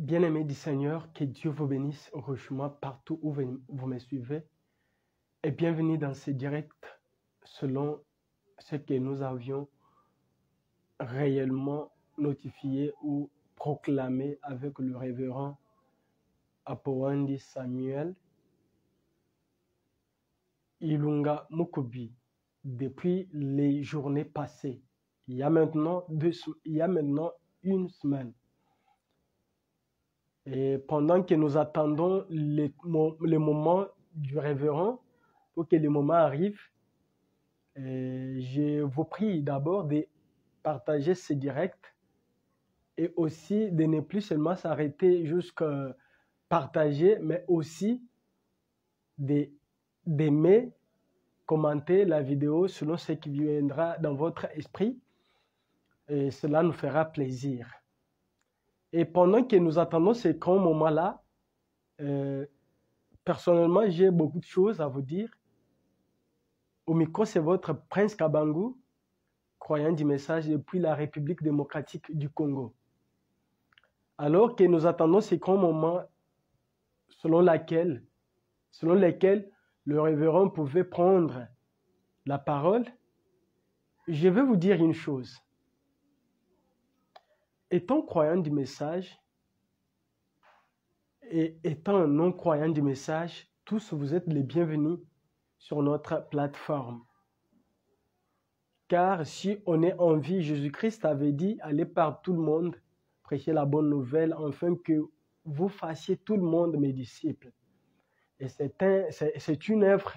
Bien-aimés du Seigneur, que Dieu vous bénisse richement partout où vous me suivez et bienvenue dans ce direct selon ce que nous avions réellement notifié ou proclamé avec le révérend Apowandi Samuel Ilunga Mukubi depuis les journées passées. Il y a maintenant une semaine. Et pendant que nous attendons le moment du révérend, pour que le moment arrive, je vous prie d'abord de partager ce direct et aussi de ne plus seulement s'arrêter jusqu'à partager, mais aussi d'aimer, commenter la vidéo selon ce qui viendra dans votre esprit. Et cela nous fera plaisir. Et pendant que nous attendons ce grand moment-là, personnellement, j'ai beaucoup de choses à vous dire. Au micro, c'est votre Prince Kabangu, croyant du message depuis la République démocratique du Congo. Alors que nous attendons ce grand moment selon lequel le révérend pouvait prendre la parole, je vais vous dire une chose. Étant croyant du message et étant non-croyant du message, tous vous êtes les bienvenus sur notre plateforme. Car si on est en vie, Jésus-Christ avait dit, allez par tout le monde, prêcher la bonne nouvelle, afin que vous fassiez tout le monde mes disciples. Et c'est une œuvre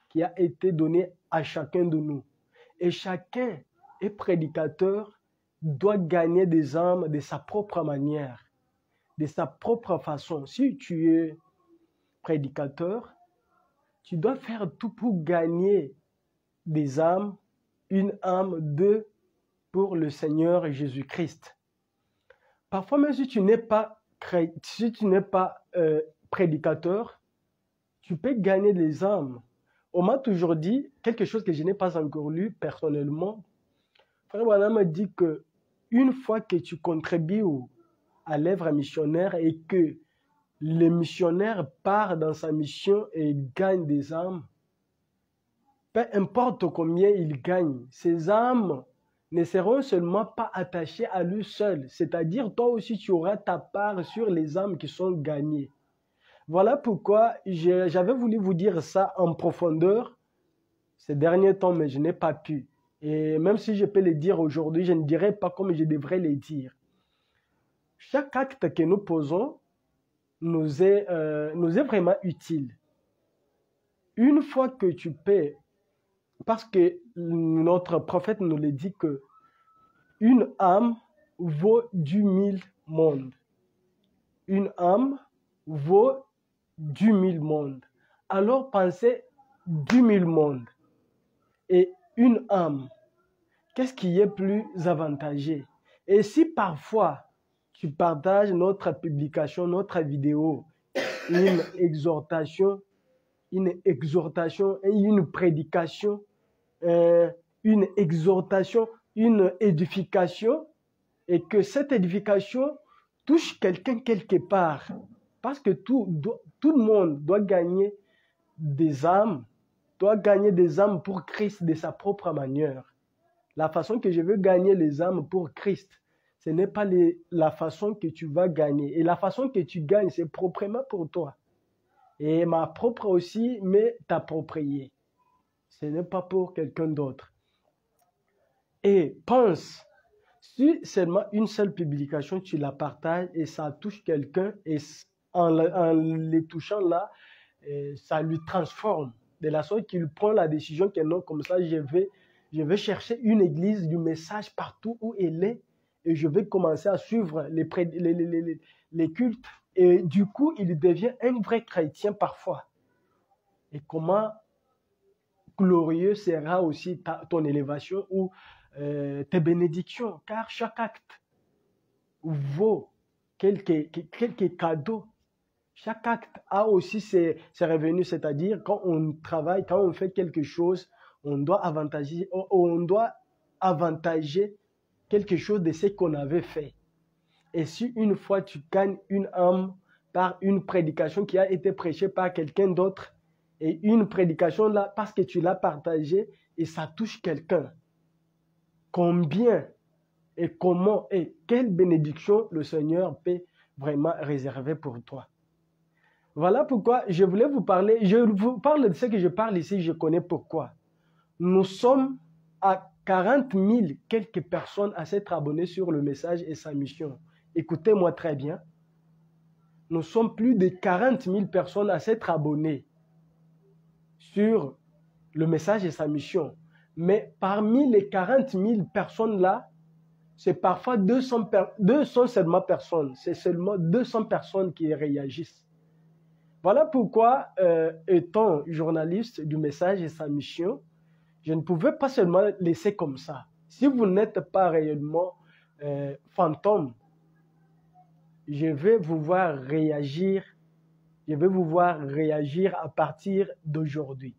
qui a été donnée à chacun de nous. Et chacun est prédicateur, doit gagner des âmes de sa propre manière, de sa propre façon. Si tu es prédicateur, tu dois faire tout pour gagner des âmes, une âme, deux, pour le Seigneur Jésus-Christ. Parfois, même si tu n'es pas prédicateur, tu peux gagner des âmes. On m'a toujours dit quelque chose que je n'ai pas encore lu personnellement. Frère Branham m'a dit que une fois que tu contribues à l'œuvre missionnaire et que le missionnaire part dans sa mission et gagne des âmes, peu importe combien il gagne, ces âmes ne seront seulement pas attachées à lui seul. C'est-à-dire, toi aussi, tu auras ta part sur les âmes qui sont gagnées. Voilà pourquoi j'avais voulu vous dire ça en profondeur ces derniers temps, mais je n'ai pas pu. Et même si je peux le dire aujourd'hui, je ne dirai pas comme je devrais le dire. Chaque acte que nous posons nous est vraiment utile. Une fois que tu peux, parce que notre prophète nous le dit que une âme vaut 10 000 mondes. Une âme vaut 10 000 mondes. Alors pensez 10 000 mondes. Et une âme, qu'est-ce qui est plus avantageux? Et si parfois tu partages notre publication, notre vidéo, une exhortation et une prédication, une exhortation, une édification, et que cette édification touche quelqu'un quelque part, parce que tout le monde doit gagner des âmes, pour Christ de sa propre manière. La façon que je veux gagner les âmes pour Christ, ce n'est pas la façon que tu vas gagner. Et la façon que tu gagnes, c'est proprement pour toi. Et ma propre aussi, mais t'approprier. Ce n'est pas pour quelqu'un d'autre. Et pense, si seulement une seule publication, tu la partages et ça touche quelqu'un, et en les touchant là, ça lui transforme. De la sorte qu'il prend la décision que non, comme ça, je vais chercher une église du message partout où elle est et je vais commencer à suivre les cultes. Et du coup, il devient un vrai chrétien parfois. Et comment glorieux sera aussi ton élévation ou tes bénédictions, car chaque acte vaut quelques cadeaux. Chaque acte a aussi ses revenus, c'est-à-dire quand on travaille, quand on fait quelque chose, on doit avantager quelque chose de ce qu'on avait fait. Et si une fois tu gagnes une âme par une prédication qui a été prêchée par quelqu'un d'autre, et une prédication là, parce que tu l'as partagée et ça touche quelqu'un, combien et comment et quelle bénédiction le Seigneur peut vraiment réserver pour toi. Voilà pourquoi je voulais vous parler, je vous parle de ce que je parle ici, je connais pourquoi. Nous sommes à 40 000 quelques personnes à s'être abonnées sur le message et sa mission. Écoutez-moi très bien. Nous sommes plus de 40 000 personnes à s'être abonnées sur le message et sa mission. Mais parmi les 40 000 personnes là, c'est parfois 200 seulement personnes. C'est seulement 200 personnes qui réagissent. Voilà pourquoi, étant journaliste du message et sa mission, je ne pouvais pas seulement laisser comme ça. Si vous n'êtes pas réellement fantôme, je vais vous voir réagir. Je vais vous voir réagir à partir d'aujourd'hui.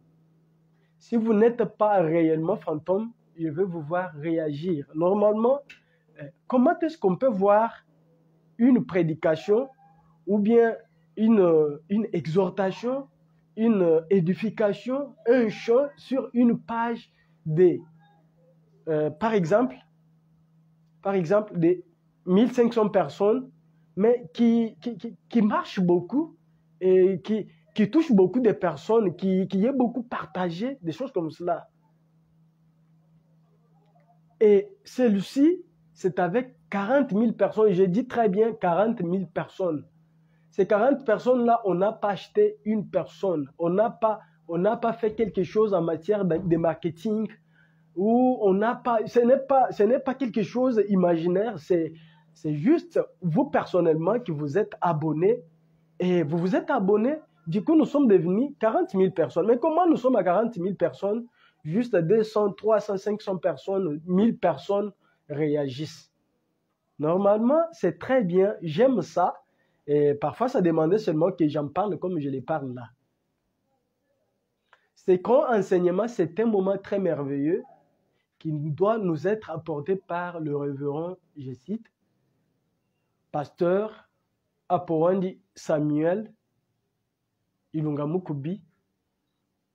Si vous n'êtes pas réellement fantôme, je vais vous voir réagir. Normalement, comment est-ce qu'on peut voir une prédication ou bien une exhortation, une édification, un chant sur une page de, par exemple, de 1500 personnes, mais qui marche beaucoup et qui touche beaucoup de personnes, qui est beaucoup partagé, des choses comme cela. Et celui-ci, c'est avec 40 000 personnes, je dis très bien 40 000 personnes. Ces 40 personnes-là, on n'a pas acheté une personne, on n'a pas fait quelque chose en matière de marketing, ou on n'a pas, ce n'est pas quelque chose imaginaire, c'est juste vous personnellement qui vous êtes abonnés, et vous vous êtes abonnés, du coup nous sommes devenus 40 000 personnes. Mais comment nous sommes à 40 000 personnes? Juste 200, 300, 500 personnes, 1000 personnes réagissent. Normalement, c'est très bien, j'aime ça, et parfois ça demandait seulement que j'en parle comme je les parle là. Ce grand enseignement, c'est un moment très merveilleux qui doit nous être apporté par le révérend, je cite, pasteur Apowandi Samuel Ilunga Mukubi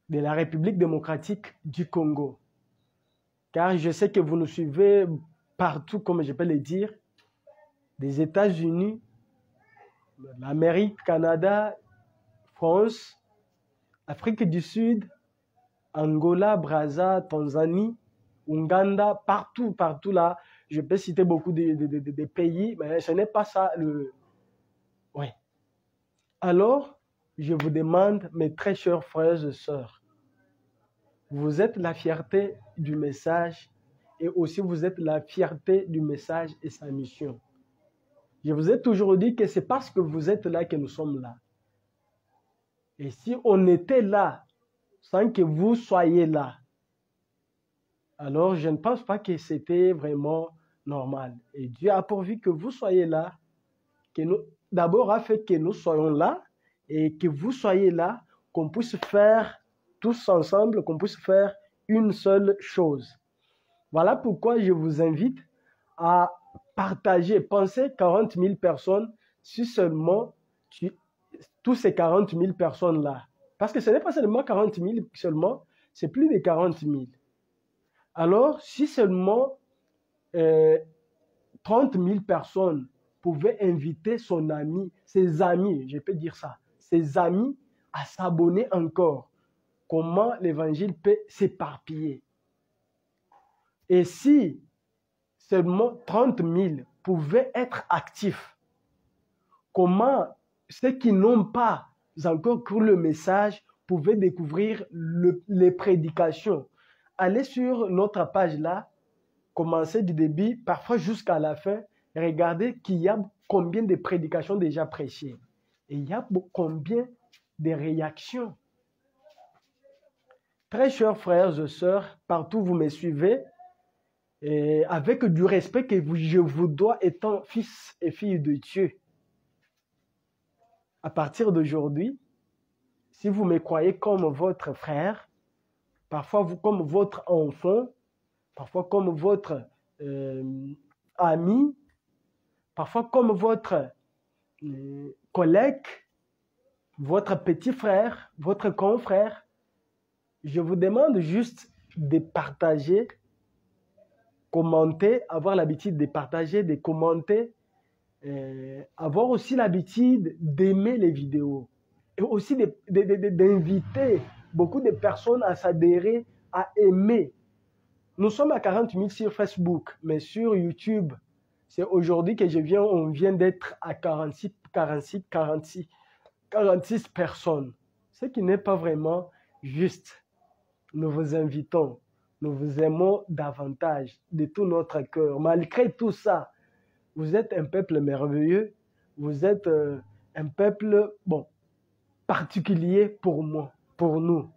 de la République démocratique du Congo. Car je sais que vous nous suivez partout, comme je peux le dire, des États-Unis, l'Amérique, Canada, France, Afrique du Sud, Angola, Brazza, Tanzanie, Ouganda, partout là. Je peux citer beaucoup de pays, mais ce n'est pas ça le... Oui. Alors, je vous demande, mes très chers frères et sœurs, vous êtes la fierté du message et aussi vous êtes la fierté du message et sa mission. Je vous ai toujours dit que c'est parce que vous êtes là que nous sommes là. Et si on était là sans que vous soyez là, alors je ne pense pas que c'était vraiment normal. Et Dieu a pourvu que vous soyez là, que nous, d'abord a fait que nous soyons là et que vous soyez là, qu'on puisse faire tous ensemble, qu'on puisse faire une seule chose. Voilà pourquoi je vous invite à partager, pensez 40 000 personnes, si seulement tous ces 40 000 personnes-là. Parce que ce n'est pas seulement 40 000 seulement, c'est plus de 40 000. Alors, si seulement 30 000 personnes pouvaient inviter son ami, ses amis, je peux dire ça, ses amis à s'abonner encore, comment l'évangile peut s'éparpiller. Et si seulement 30 000 pouvaient être actifs, comment ceux qui n'ont pas encore cru le message pouvaient découvrir les prédications? Allez sur notre page là, commencez du début, parfois jusqu'à la fin, regardez qu'il y a combien de prédications déjà prêchées. Et il y a combien de réactions. Très chers frères et sœurs, partout où vous me suivez, et avec du respect que je vous dois étant fils et filles de Dieu. À partir d'aujourd'hui, si vous me croyez comme votre frère, parfois comme votre enfant, parfois comme votre ami, parfois comme votre collègue, votre petit frère, votre confrère, je vous demande juste de partager, commenter, avoir l'habitude de partager, de commenter, avoir aussi l'habitude d'aimer les vidéos et aussi d'inviter beaucoup de personnes à s'adhérer, à aimer. Nous sommes à 40 000 sur Facebook, mais sur YouTube, c'est aujourd'hui que on vient d'être à 46 personnes, ce qui n'est pas vraiment juste. Nous vous invitons, nous vous aimons davantage de tout notre cœur. Malgré tout ça, vous êtes un peuple merveilleux, vous êtes un peuple particulier pour moi, pour nous.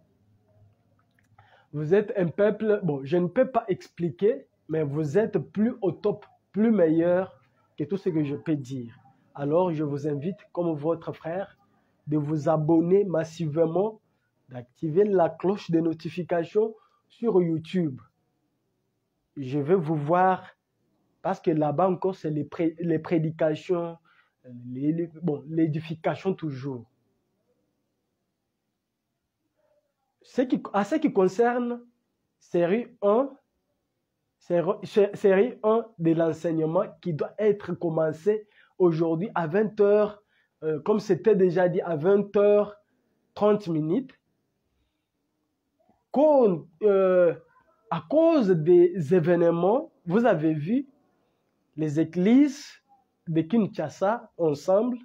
Vous êtes un peuple, je ne peux pas expliquer, mais vous êtes plus au top, plus meilleur que tout ce que je peux dire. Alors, je vous invite, comme votre frère, de vous abonner massivement, d'activer la cloche de notification sur YouTube. Je vais vous voir, parce que là-bas encore, c'est les prédications, l'édification toujours. À ce qui concerne série 1 de l'enseignement qui doit être commencé aujourd'hui à 20h, comme c'était déjà dit, à 20h30. À cause des événements, vous avez vu, les églises de Kinshasa, ensemble,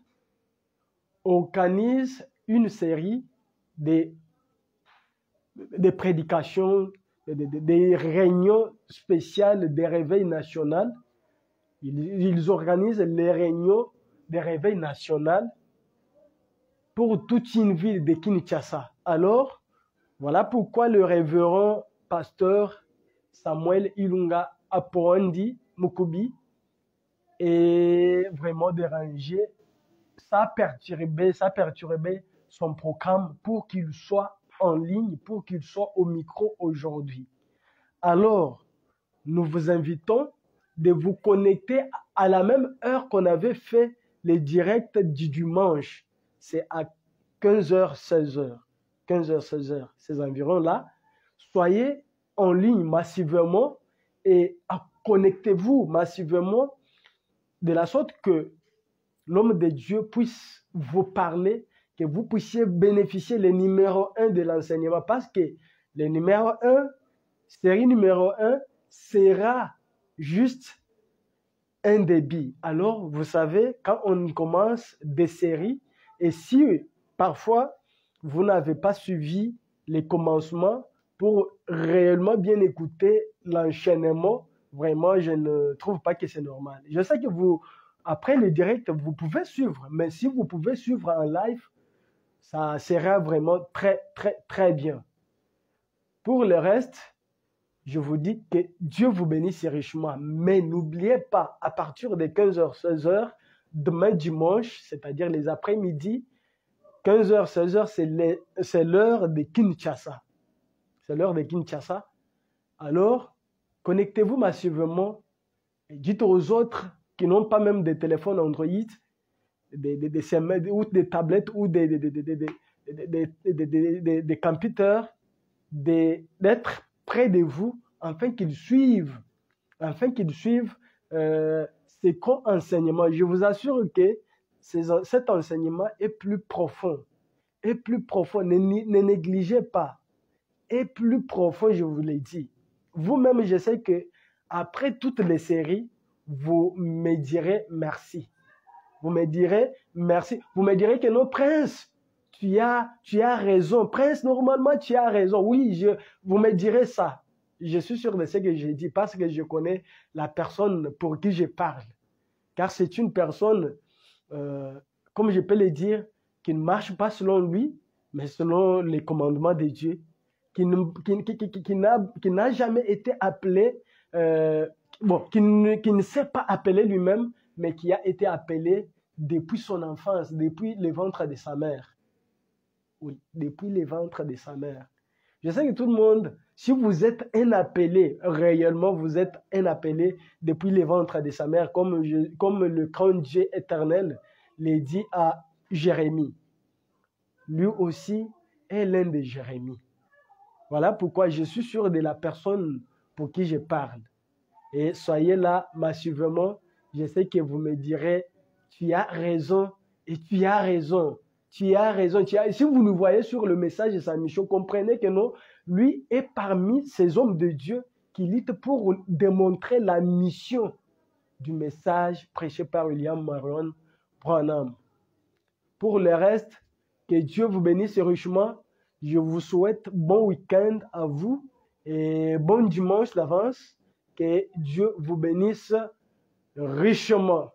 organisent une série de prédications, des réunions spéciales des réveils nationaux. Ils organisent les réunions des réveils nationaux pour toute une ville de Kinshasa. Alors, voilà pourquoi le révérend pasteur Samuel Ilunga Apondi Mukubi est vraiment dérangé. Ça a perturbé son programme pour qu'il soit en ligne, pour qu'il soit au micro aujourd'hui. Alors, nous vous invitons de vous connecter à la même heure qu'on avait fait les directs du dimanche. C'est à 15h, 16h. 15h, 16h, ces environs-là. Soyez en ligne massivement et connectez-vous massivement de la sorte que l'homme de Dieu puisse vous parler, que vous puissiez bénéficier le numéro 1 de l'enseignement. Parce que le numéro 1, série numéro 1, sera juste un débit. Alors, vous savez, quand on commence des séries, et si parfois vous n'avez pas suivi les commencements pour réellement bien écouter l'enchaînement, vraiment, je ne trouve pas que c'est normal. Je sais que après le direct, vous pouvez suivre, mais si vous pouvez suivre en live, ça sera vraiment très, très, très bien. Pour le reste, je vous dis que Dieu vous bénisse richement, mais n'oubliez pas, à partir de 15h, 16h, demain dimanche, c'est-à-dire les après-midi, 15h, 16h, c'est l'heure de Kinshasa. C'est l'heure de Kinshasa. Alors, connectez-vous massivement et dites aux autres qui n'ont pas même des téléphones Android, ou des tablettes ou des computers, d'être près de vous afin qu'ils suivent ces enseignements. Je vous assure que cet enseignement est plus profond. Ne négligez pas. Est plus profond, je vous l'ai dit. Vous-même, je sais que après toutes les séries, vous me direz merci. Vous me direz merci. Vous me direz que non, Prince, tu as raison. Prince, normalement, tu as raison. Oui, vous me direz ça. Je suis sûr de ce que j'ai dit parce que je connais la personne pour qui je parle. Car c'est une personne, comme je peux le dire, qui ne marche pas selon lui, mais selon les commandements de Dieu, qui n'a jamais été appelé, qui ne s'est pas appelé lui-même, mais qui a été appelé depuis son enfance, depuis le ventre de sa mère. Oui, depuis le ventre de sa mère. Je sais que tout le monde, Si vous êtes un appelé, réellement, vous êtes un appelé depuis le ventre de sa mère, comme le grand Dieu éternel l'a dit à Jérémie. Lui aussi est l'un de Jérémie. Voilà pourquoi je suis sûr de la personne pour qui je parle. Et soyez là massivement. Je sais que vous me direz, tu as raison et tu as raison. Tu as raison. Si vous nous voyez sur le message de sa mission, comprenez que non, lui est parmi ces hommes de Dieu qui luttent pour démontrer la mission du message prêché par William Marion Branham. Pour le reste, que Dieu vous bénisse richement. Je vous souhaite bon week-end à vous et bon dimanche d'avance. Que Dieu vous bénisse richement.